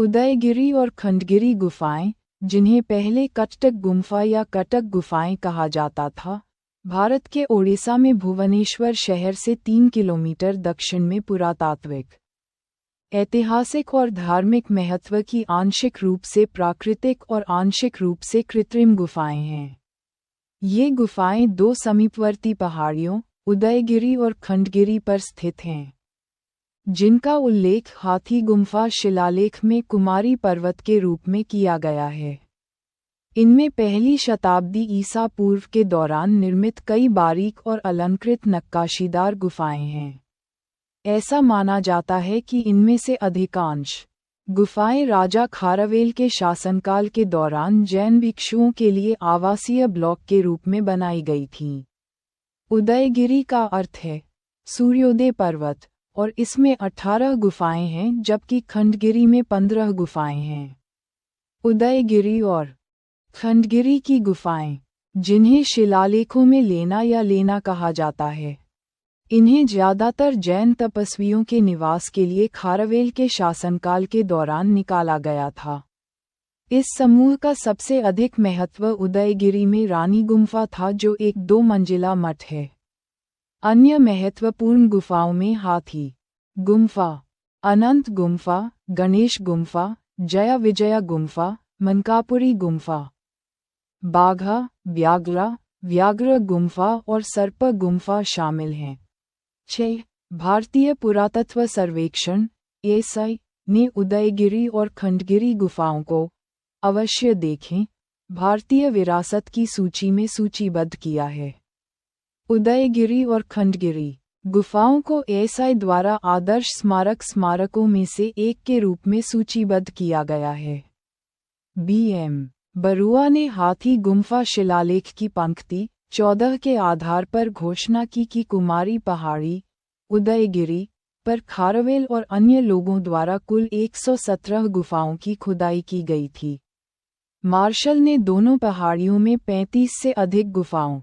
उदयगिरी और खंडगिरी गुफाएं, जिन्हें पहले कटक गुम्फा या कटक गुफाएं कहा जाता था, भारत के ओडिशा में भुवनेश्वर शहर से 3 किलोमीटर दक्षिण में पुरातात्विक, ऐतिहासिक और धार्मिक महत्व की आंशिक रूप से प्राकृतिक और आंशिक रूप से कृत्रिम गुफाएं हैं। ये गुफाएं 2 समीपवर्ती पहाड़ियों, उदयगिरी और खंडगिरी पर स्थित हैं, जिनका उल्लेख हाथी गुम्फा शिलालेख में कुमारी पर्वत के रूप में किया गया है। इनमें पहली शताब्दी ईसा पूर्व के दौरान निर्मित कई बारीक और अलंकृत नक्काशीदार गुफाएं हैं। ऐसा माना जाता है कि इनमें से अधिकांश गुफाएं राजा खारवेल के शासनकाल के दौरान जैन भिक्षुओं के लिए आवासीय ब्लॉक के रूप में बनाई गई थीं। उदयगिरी का अर्थ है सूर्योदय पर्वत, और इसमें 18 गुफाएं हैं, जबकि खंडगिरी में 15 गुफाएं हैं। उदयगिरी और खंडगिरी की गुफाएं, जिन्हें शिलालेखों में लेना या लेना कहा जाता है, इन्हें ज्यादातर जैन तपस्वियों के निवास के लिए खारवेल के शासनकाल के दौरान निकाला गया था। इस समूह का सबसे अधिक महत्व उदयगिरी में रानी गुम्फा था, जो एक 2 मंजिला मठ है। अन्य महत्वपूर्ण गुफाओं में हाथी गुम्फा, अनंत गुम्फा, गणेश गुम्फा, जया विजया गुम्फा, मनकापुरी गुम्फा, बाघा, व्याघ्र गुम्फा और सर्प गुम्फा शामिल हैं। 6. भारतीय पुरातत्व सर्वेक्षण (ASI) ने उदयगिरी और खंडगिरी गुफाओं को अवश्य देखें भारतीय विरासत की सूची में सूचीबद्ध किया है। उदयगिरी और खंडगिरी गुफाओं को ASI द्वारा आदर्श स्मारकों में से एक के रूप में सूचीबद्ध किया गया है। BM बरुआ ने हाथी गुम्फा शिलालेख की पंक्ति 14 के आधार पर घोषणा की कि कुमारी पहाड़ी, उदयगिरी पर खारवेल और अन्य लोगों द्वारा कुल 117 गुफाओं की खुदाई की गई थी। मार्शल ने दोनों पहाड़ियों में 35 से अधिक गुफाओं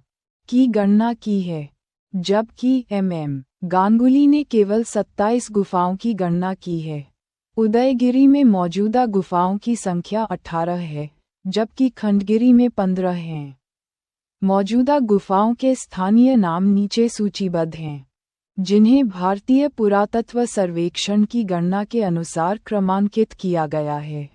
की गणना की है, जबकि MM गांगुली ने केवल 27 गुफाओं की गणना की है। उदयगिरी में मौजूदा गुफाओं की संख्या 18 है, जबकि खंडगिरी में 15 हैं। मौजूदा गुफाओं के स्थानीय नाम नीचे सूचीबद्ध हैं, जिन्हें भारतीय पुरातत्व सर्वेक्षण की गणना के अनुसार क्रमांकित किया गया है।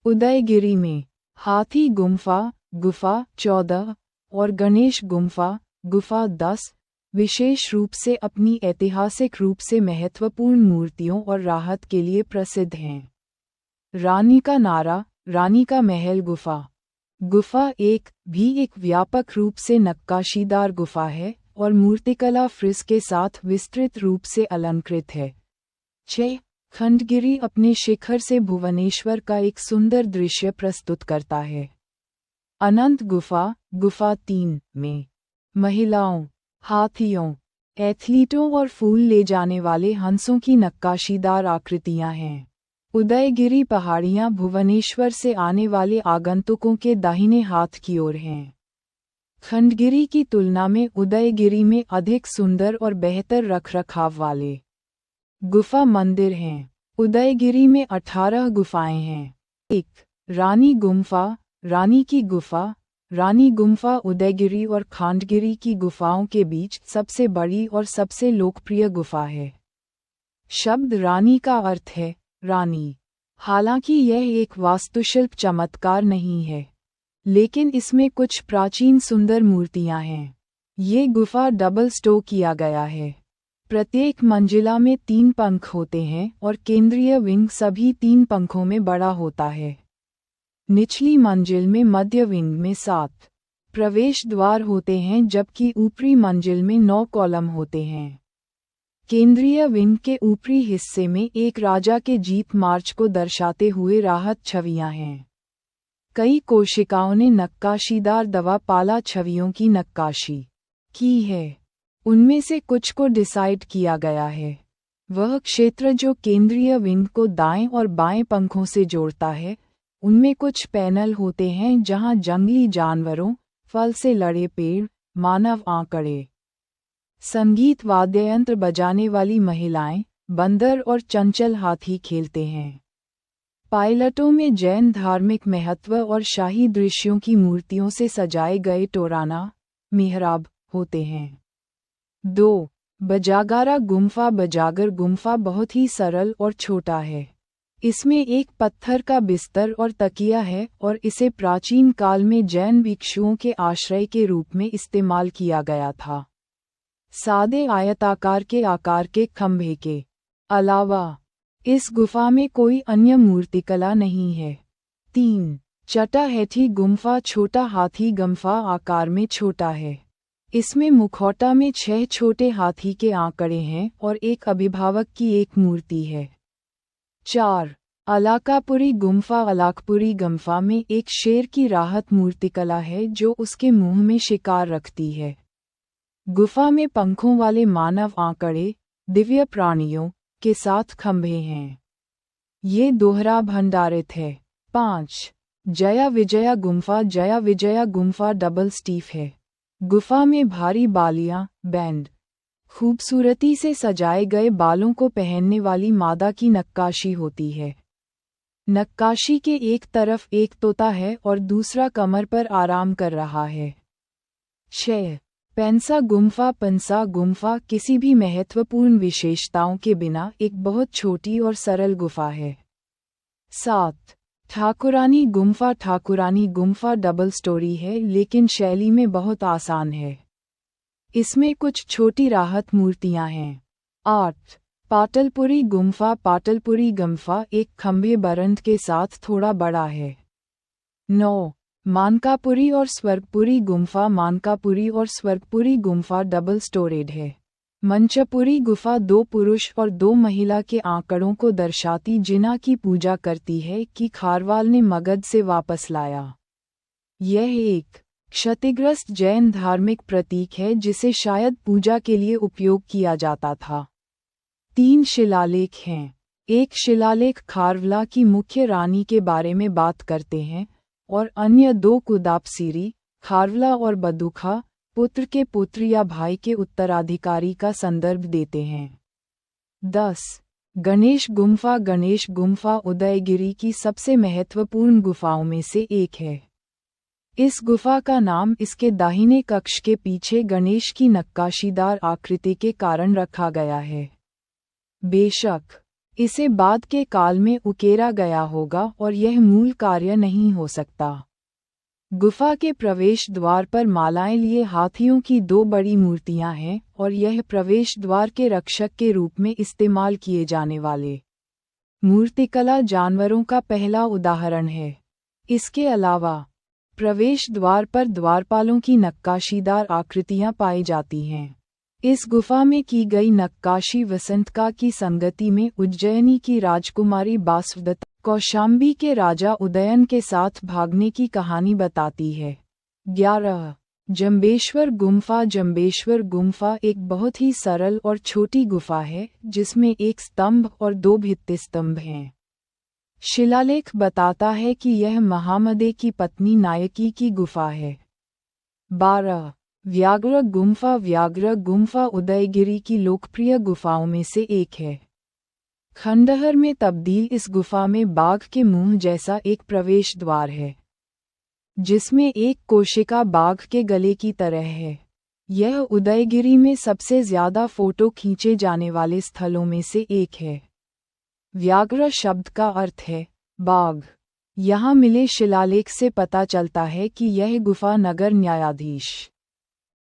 उदयगिरी में हाथी गुम्फा गुफा 14 और गणेश गुम्फा गुफा 10 विशेष रूप से अपनी ऐतिहासिक रूप से महत्वपूर्ण मूर्तियों और राहत के लिए प्रसिद्ध हैं। रानी का नारा, रानी का महल गुफा 1 भी एक व्यापक रूप से नक्काशीदार गुफा है और मूर्तिकला फ्रिज के साथ विस्तृत रूप से अलंकृत है। 6. खंडगिरी अपने शिखर से भुवनेश्वर का एक सुंदर दृश्य प्रस्तुत करता है। अनंत गुफा 3 में महिलाओं, हाथियों, एथलीटों और फूल ले जाने वाले हंसों की नक्काशीदार आकृतियां हैं। उदयगिरी पहाड़ियां भुवनेश्वर से आने वाले आगंतुकों के दाहिने हाथ की ओर हैं। खंडगिरी की तुलना में उदयगिरी में अधिक सुंदर और बेहतर रखरखाव वाले गुफा मंदिर हैं। उदयगिरी में 18 गुफाएं हैं। 1. रानी गुम्फा, रानी की गुफा। रानी गुम्फा उदयगिरी और खंडगिरी की गुफाओं के बीच सबसे बड़ी और सबसे लोकप्रिय गुफा है। शब्द रानी का अर्थ है रानी। हालांकि यह एक वास्तुशिल्प चमत्कार नहीं है, लेकिन इसमें कुछ प्राचीन सुंदर मूर्तियां हैं। ये गुफा डबल स्टो किया गया है। प्रत्येक मंजिला में 3 पंख होते हैं और केंद्रीय विंग सभी 3 पंखों में बड़ा होता है। निचली मंजिल में मध्य विंग में 7 प्रवेश द्वार होते हैं, जबकि ऊपरी मंजिल में 9 कॉलम होते हैं। केंद्रीय विंग के ऊपरी हिस्से में एक राजा के जीत मार्च को दर्शाते हुए राहत छवियां हैं। कई कोशिकाओं ने नक्काशीदार दवा पाला छवियों की नक्काशी की है। उनमें से कुछ को डिसाइड किया गया है। वह क्षेत्र जो केंद्रीय विंग को दाएं और बाएं पंखों से जोड़ता है, उनमें कुछ पैनल होते हैं जहां जंगली जानवरों, फल से लड़े पेड़, मानव आंकड़े, संगीत वाद्ययंत्र बजाने वाली महिलाएं, बंदर और चंचल हाथी खेलते हैं। पायलटों में जैन धार्मिक महत्व और शाही दृश्यों की मूर्तियों से सजाए गए टोराना मिहराब होते हैं। 2. बजागारा गुम्फा। बजागर गुम्फा बहुत ही सरल और छोटा है। इसमें एक पत्थर का बिस्तर और तकिया है और इसे प्राचीन काल में जैन भिक्षुओं के आश्रय के रूप में इस्तेमाल किया गया था। सादे आयताकार के आकार के खंभे के अलावा इस गुफा में कोई अन्य मूर्तिकला नहीं है। 3. चटाहैठी गुम्फा। छोटा हाथी गुम्फा आकार में छोटा है। इसमें मुखौटा में 6 छोटे हाथी के आंकड़े हैं और एक अभिभावक की एक मूर्ति है। 4. अलाकापुरी गुम्फा। अलाकपुरी गुम्फा में एक शेर की राहत मूर्तिकला है जो उसके मुंह में शिकार रखती है। गुफा में पंखों वाले मानव आंकड़े दिव्य प्राणियों के साथ खंभे हैं। ये दोहरा भंडारित है। 5. जया विजया गुम्फा। जया विजया गुम्फा डबल स्टीफ है। गुफा में भारी बालियां बैंड खूबसूरती से सजाए गए बालों को पहनने वाली मादा की नक्काशी होती है। नक्काशी के एक तरफ एक तोता है और दूसरा कमर पर आराम कर रहा है। 6. पेंसा गुम्फा। पेंसा गुम्फा किसी भी महत्वपूर्ण विशेषताओं के बिना एक बहुत छोटी और सरल गुफा है। 7. ठाकुरानी गुम्फा। ठाकुरानी गुम्फा डबल स्टोरी है लेकिन शैली में बहुत आसान है। इसमें कुछ छोटी राहत मूर्तियां हैं। 8. पाटलपुरी गुम्फा। पाटलपुरी गुम्फा एक खंभे बरंद के साथ थोड़ा बड़ा है। 9. मानकापुरी और स्वर्गपुरी गुम्फा। मानकापुरी और स्वर्गपुरी गुम्फा डबल स्टोरेड है। मंचपुरी गुफा 2 पुरुष और 2 महिला के आंकड़ों को दर्शाती जिना की पूजा करती है कि खारवाल ने मगध से वापस लाया। यह एक क्षतिग्रस्त जैन धार्मिक प्रतीक है जिसे शायद पूजा के लिए उपयोग किया जाता था। 3 शिलालेख हैं। एक शिलालेख खारवला की मुख्य रानी के बारे में बात करते हैं और अन्य 2 कुदापसीरी खारवला और बदुखा पुत्र के पुत्र या भाई के उत्तराधिकारी का संदर्भ देते हैं। 10. गणेश गुम्फा। गणेश गुम्फा उदयगिरी की सबसे महत्वपूर्ण गुफाओं में से एक है। इस गुफा का नाम इसके दाहिने कक्ष के पीछे गणेश की नक्काशीदार आकृति के कारण रखा गया है। बेशक इसे बाद के काल में उकेरा गया होगा और यह मूल कार्य नहीं हो सकता। गुफा के प्रवेश द्वार पर मालाएं लिए हाथियों की 2 बड़ी मूर्तियां हैं और यह प्रवेश द्वार के रक्षक के रूप में इस्तेमाल किए जाने वाले मूर्तिकला जानवरों का पहला उदाहरण है। इसके अलावा प्रवेश द्वार पर द्वारपालों की नक्काशीदार आकृतियां पाई जाती हैं। इस गुफा में की गई नक्काशी वसंतका की संगति में उज्जैनी की राजकुमारी बासवदत्ता कौशाम्बी के राजा उदयन के साथ भागने की कहानी बताती है। 11. जंबेश्वर गुम्फा। जंबेश्वर गुम्फा एक बहुत ही सरल और छोटी गुफा है जिसमें एक स्तंभ और 2 भित्ति स्तंभ हैं। शिलालेख बताता है कि यह महामदे की पत्नी नायकी की गुफा है। 12. व्याघ्र गुम्फा। व्याघ्र गुम्फा उदयगिरी की लोकप्रिय गुफाओं में से एक है। खंडहर में तब्दील इस गुफा में बाघ के मुंह जैसा एक प्रवेश द्वार है जिसमें एक कोशिका बाघ के गले की तरह है। यह उदयगिरी में सबसे ज्यादा फोटो खींचे जाने वाले स्थलों में से एक है। व्याघ्र शब्द का अर्थ है बाघ। यहाँ मिले शिलालेख से पता चलता है कि यह गुफा नगर न्यायाधीश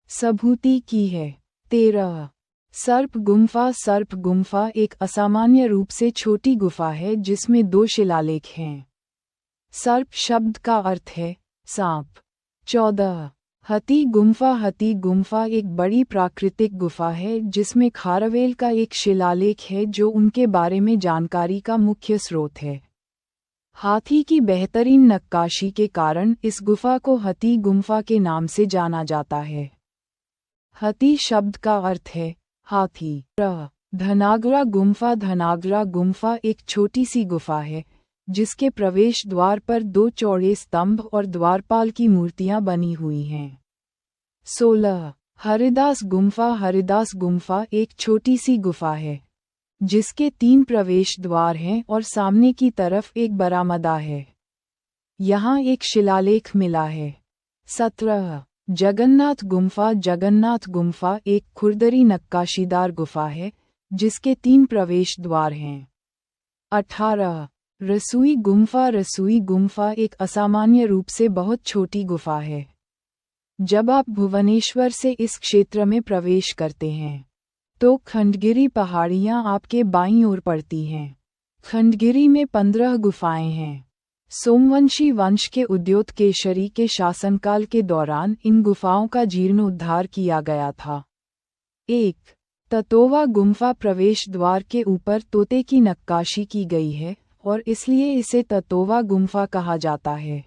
सबूती की है। 13. सर्प गुम्फा। सर्प गुम्फा एक असामान्य रूप से छोटी गुफा है जिसमें 2 शिलालेख हैं। सर्प शब्द का अर्थ है सांप। 14. हती गुम्फा। हती गुम्फा एक बड़ी प्राकृतिक गुफा है जिसमें खारवेल का एक शिलालेख है जो उनके बारे में जानकारी का मुख्य स्रोत है। हाथी की बेहतरीन नक्काशी के कारण इस गुफा को हती गुम्फा के नाम से जाना जाता है। हती शब्द का अर्थ है हाथी। धनागरा गुम्फा। धनागरा गुम्फा एक छोटी सी गुफा है जिसके प्रवेश द्वार पर 2 चौड़े स्तंभ और द्वारपाल की मूर्तियां बनी हुई हैं। 16. हरिदास गुम्फा। हरिदास गुम्फा एक छोटी सी गुफा है जिसके 3 प्रवेश द्वार हैं और सामने की तरफ एक बरामदा है। यहाँ एक शिलालेख मिला है। 17 जगन्नाथ गुम्फा। जगन्नाथ गुम्फा एक खुरदरी नक्काशीदार गुफा है जिसके 3 प्रवेश द्वार हैं। 18 रसोई गुम्फा। रसोई गुम्फा एक असामान्य रूप से बहुत छोटी गुफा है। जब आप भुवनेश्वर से इस क्षेत्र में प्रवेश करते हैं तो खंडगिरी पहाड़ियाँ आपके बाईं ओर पड़ती हैं। खंडगिरी में 15 गुफाएं हैं। सोमवंशी वंश के उद्योत केशरी के शासनकाल के दौरान इन गुफाओं का जीर्णोद्धार किया गया था। 1 ततोवा गुम्फा। प्रवेश द्वार के ऊपर तोते की नक्काशी की गई है और इसलिए इसे ततोवा गुम्फा कहा जाता है।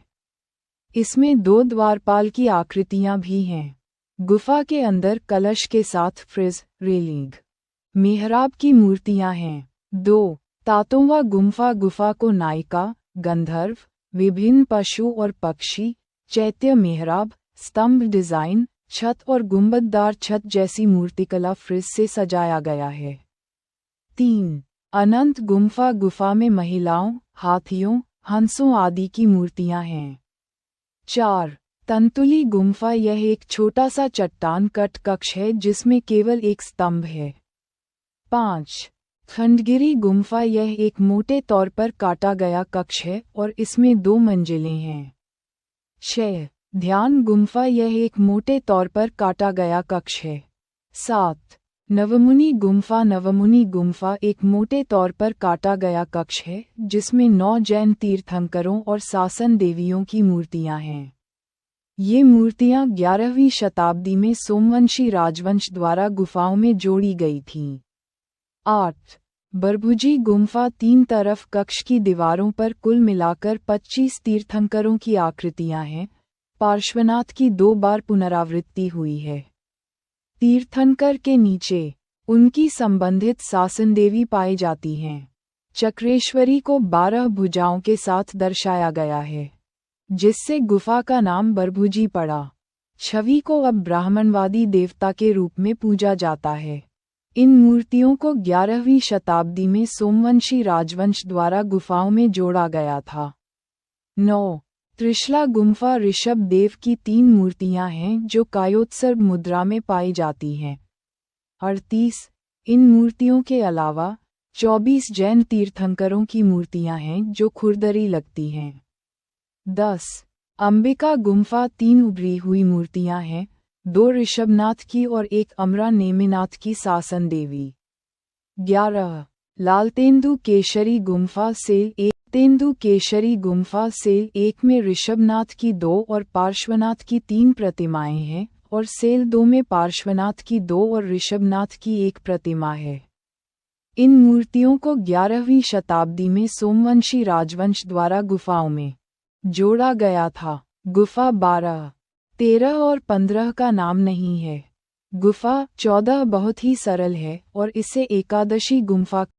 इसमें 2 द्वारपाल की आकृतियां भी हैं। गुफा के अंदर कलश के साथ फ्रिज, रेलिंग, मेहराब की मूर्तियां हैं। 2 तातोवा गुम्फा। गुफा को नायिका, गंधर्व, विभिन्न पशु और पक्षी, चैत्य, मेहराब, स्तंभ डिजाइन, छत और गुंबददार छत जैसी मूर्तिकला फ्रिज से सजाया गया है। 3 अनंत गुम्फा। गुफा में महिलाओं, हाथियों, हंसों आदि की मूर्तियां हैं। 4 तंतुली गुम्फा। यह एक छोटा सा चट्टान कट कक्ष है जिसमें केवल एक स्तंभ है। 5 खंडगिरी गुम्फा। यह एक मोटे तौर पर काटा गया कक्ष है और इसमें 2 मंजिलें हैं। 6 ध्यान गुम्फा। यह एक मोटे तौर पर काटा गया कक्ष है। 7 नवमुनि गुम्फा। नवमुनि गुम्फा एक मोटे तौर पर काटा गया कक्ष है जिसमें 9 जैन तीर्थंकरों और शासन देवियों की मूर्तियां हैं। ये मूर्तियां 11वीं शताब्दी में सोमवंशी राजवंश द्वारा गुफाओं में जोड़ी गई थीं। 8 बरभुजी गुम्फा। 3 तरफ कक्ष की दीवारों पर कुल मिलाकर 25 तीर्थंकरों की आकृतियां हैं। पार्श्वनाथ की 2 बार पुनरावृत्ति हुई है। तीर्थंकर के नीचे उनकी संबंधित शासन देवी पाई जाती हैं। चक्रेश्वरी को 12 भुजाओं के साथ दर्शाया गया है जिससे गुफा का नाम बरभुजी पड़ा। छवि को अब ब्राह्मणवादी देवता के रूप में पूजा जाता है। इन मूर्तियों को 11वीं शताब्दी में सोमवंशी राजवंश द्वारा गुफाओं में जोड़ा गया था। 9 त्रिशला गुम्फा। ऋषभ देव की 3 मूर्तियां हैं जो कायोत्सर्ग मुद्रा में पाई जाती हैं। 38 इन मूर्तियों के अलावा 24 जैन तीर्थंकरों की मूर्तियां हैं जो खुरदरी लगती हैं। 10 अंबिका गुम्फा। 3 उभरी हुई मूर्तियां हैं, 2 ऋषभनाथ की और 1 अमरा नेमिनाथ की शासन देवी। 11 लालतेंदु केशरी गुम्फा। सेल 1 तेंदु केशरी गुम्फा। सेल 1 में ऋषभनाथ की 2 और पार्श्वनाथ की 3 प्रतिमाएं हैं और सेल 2 में पार्श्वनाथ की 2 और ऋषभनाथ की 1 प्रतिमा है। इन मूर्तियों को 11वीं शताब्दी में सोमवंशी राजवंश द्वारा गुफाओं में जोड़ा गया था। गुफा 12, 13 और 15 का नाम नहीं है। गुफा 14 बहुत ही सरल है और इसे एकादशी गुम्फा